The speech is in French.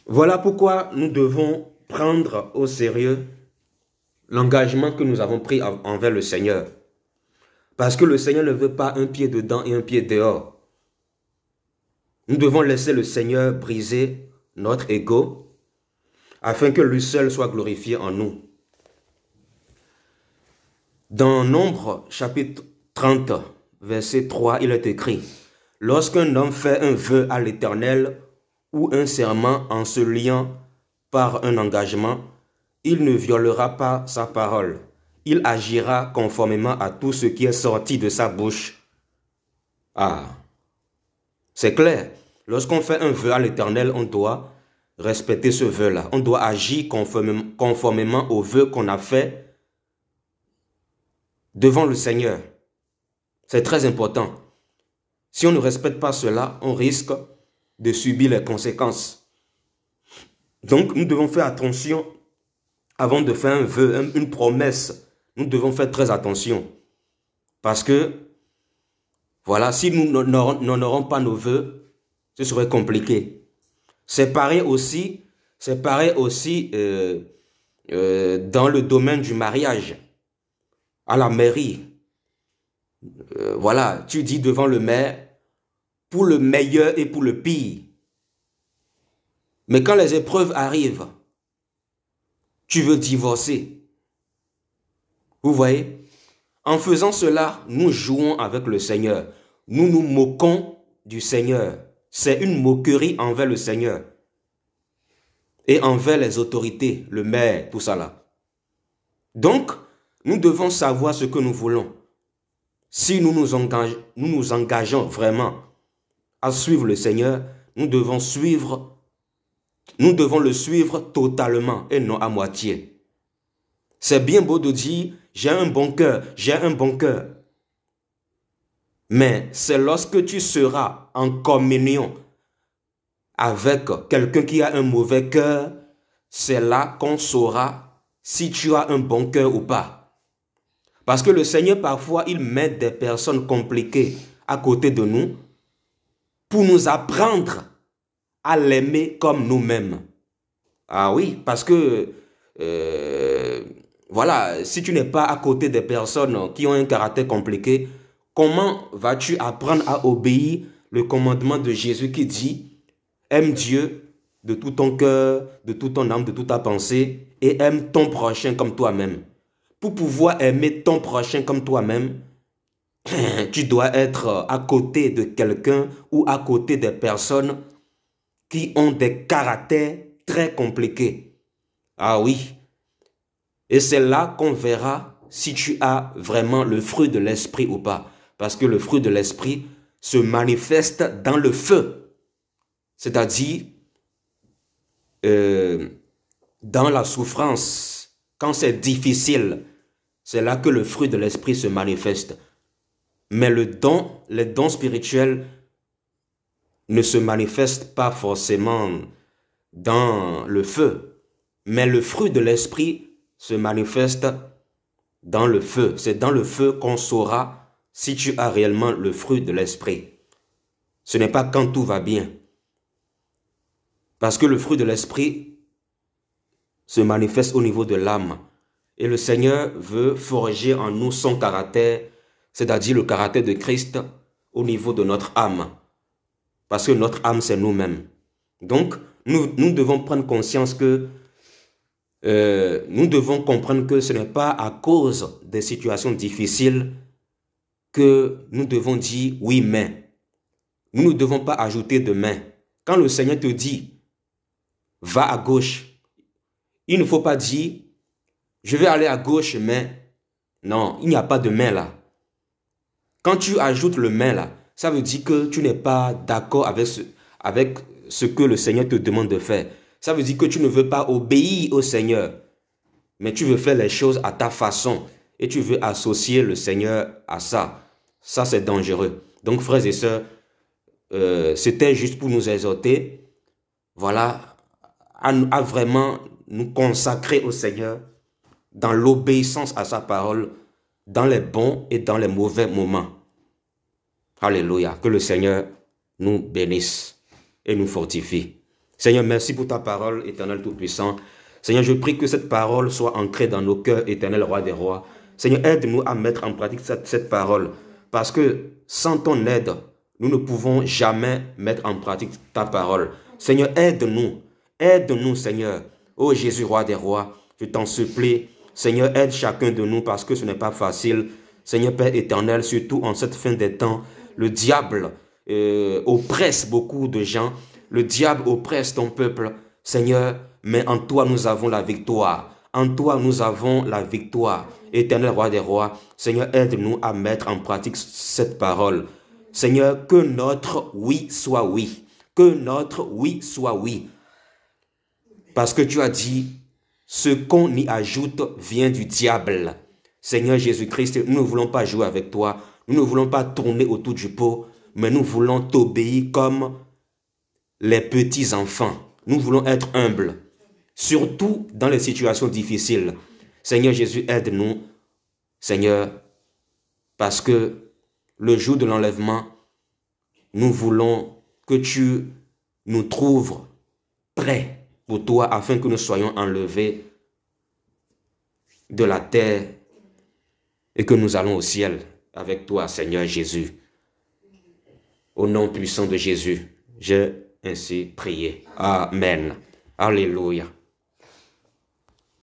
Voilà pourquoi nous devons prendre au sérieux l'engagement que nous avons pris envers le Seigneur. Parce que le Seigneur ne veut pas un pied dedans et un pied dehors. Nous devons laisser le Seigneur briser notre ego afin que lui seul soit glorifié en nous. Dans Nombre chapitre 30, verset 3, il est écrit: « Lorsqu'un homme fait un vœu à l'Éternel ou un serment en se liant par un engagement, il ne violera pas sa parole. Il agira conformément à tout ce qui est sorti de sa bouche. » Ah, c'est clair. Lorsqu'on fait un vœu à l'Éternel, on doit respecter ce vœu-là. On doit agir conformément au vœu qu'on a fait devant le Seigneur. C'est très important. Si on ne respecte pas cela, on risque de subir les conséquences. Donc, nous devons faire attention avant de faire un vœu, une promesse. Nous devons faire très attention. Parce que, voilà, si nous n'honorons pas nos vœux, ce serait compliqué. C'est pareil aussi dans le domaine du mariage, à la mairie. Voilà, tu dis devant le maire, pour le meilleur et pour le pire. Mais quand les épreuves arrivent, tu veux divorcer. Vous voyez? En faisant cela, nous jouons avec le Seigneur. Nous nous moquons du Seigneur. C'est une moquerie envers le Seigneur. Et envers les autorités, le maire, tout ça là. Donc, nous devons savoir ce que nous voulons. Si nous nous engageons vraiment à suivre le Seigneur, nous devons le suivre totalement et non à moitié. C'est bien beau de dire, j'ai un bon cœur, j'ai un bon cœur. Mais c'est lorsque tu seras en communion avec quelqu'un qui a un mauvais cœur, c'est là qu'on saura si tu as un bon cœur ou pas. Parce que le Seigneur, parfois, il met des personnes compliquées à côté de nous pour nous apprendre à l'aimer comme nous-mêmes. Ah oui, parce que, voilà, si tu n'es pas à côté des personnes qui ont un caractère compliqué, comment vas-tu apprendre à obéir le commandement de Jésus qui dit: aime Dieu de tout ton cœur, de toute ton âme, de toute ta pensée, et aime ton prochain comme toi-même. Pour pouvoir aimer ton prochain comme toi-même, tu dois être à côté de quelqu'un ou à côté des personnes qui ont des caractères très compliqués. Ah oui. Et c'est là qu'on verra si tu as vraiment le fruit de l'esprit ou pas. Parce que le fruit de l'esprit se manifeste dans le feu. C'est-à-dire dans la souffrance. Quand c'est difficile, c'est là que le fruit de l'esprit se manifeste. Mais les dons spirituels ne se manifestent pas forcément dans le feu. Mais le fruit de l'esprit se manifeste dans le feu. C'est dans le feu qu'on saura si tu as réellement le fruit de l'esprit. Ce n'est pas quand tout va bien. Parce que le fruit de l'esprit se manifeste au niveau de l'âme. Et le Seigneur veut forger en nous son caractère, c'est-à-dire le caractère de Christ au niveau de notre âme. Parce que notre âme, c'est nous-mêmes. Donc, nous devons prendre conscience que nous devons comprendre que ce n'est pas à cause des situations difficiles que nous devons dire oui, mais. Nous ne devons pas ajouter de mais. Quand le Seigneur te dit va à gauche, il ne faut pas dire je vais aller à gauche, mais non, il n'y a pas de mais là. Quand tu ajoutes le mais là, ça veut dire que tu n'es pas d'accord avec ce que le Seigneur te demande de faire. Ça veut dire que tu ne veux pas obéir au Seigneur, mais tu veux faire les choses à ta façon et tu veux associer le Seigneur à ça. Ça, c'est dangereux. Donc, frères et sœurs, c'était juste pour nous exhorter, voilà, à vraiment nous consacrer au Seigneur dans l'obéissance à sa parole, dans les bons et dans les mauvais moments. Alléluia. Que le Seigneur nous bénisse et nous fortifie. Seigneur, merci pour ta parole, Éternel Tout-Puissant. Seigneur, je prie que cette parole soit ancrée dans nos cœurs, Éternel Roi des Rois. Seigneur, aide-nous à mettre en pratique cette parole, parce que sans ton aide, nous ne pouvons jamais mettre en pratique ta parole. Seigneur, aide-nous, Seigneur. Ô Jésus, Roi des Rois, je t'en supplie. Seigneur, aide chacun de nous, parce que ce n'est pas facile. Seigneur Père éternel, surtout en cette fin des temps, le diable oppresse beaucoup de gens. Le diable oppresse ton peuple. Seigneur, mais en toi nous avons la victoire. En toi nous avons la victoire. Éternel Roi des Rois, Seigneur, aide-nous à mettre en pratique cette parole. Seigneur, que notre oui soit oui. Que notre oui soit oui. Parce que tu as dit, ce qu'on y ajoute vient du diable. Seigneur Jésus-Christ, nous ne voulons pas jouer avec toi. Nous ne voulons pas tourner autour du pot, mais nous voulons t'obéir comme les petits enfants. Nous voulons être humbles, surtout dans les situations difficiles. Seigneur Jésus, aide-nous, Seigneur, parce que le jour de l'enlèvement, nous voulons que tu nous trouves prêts pour toi, afin que nous soyons enlevés de la terre et que nous allons au ciel avec toi, Seigneur Jésus. Au nom puissant de Jésus, j'ai ainsi prié. Amen. Alléluia.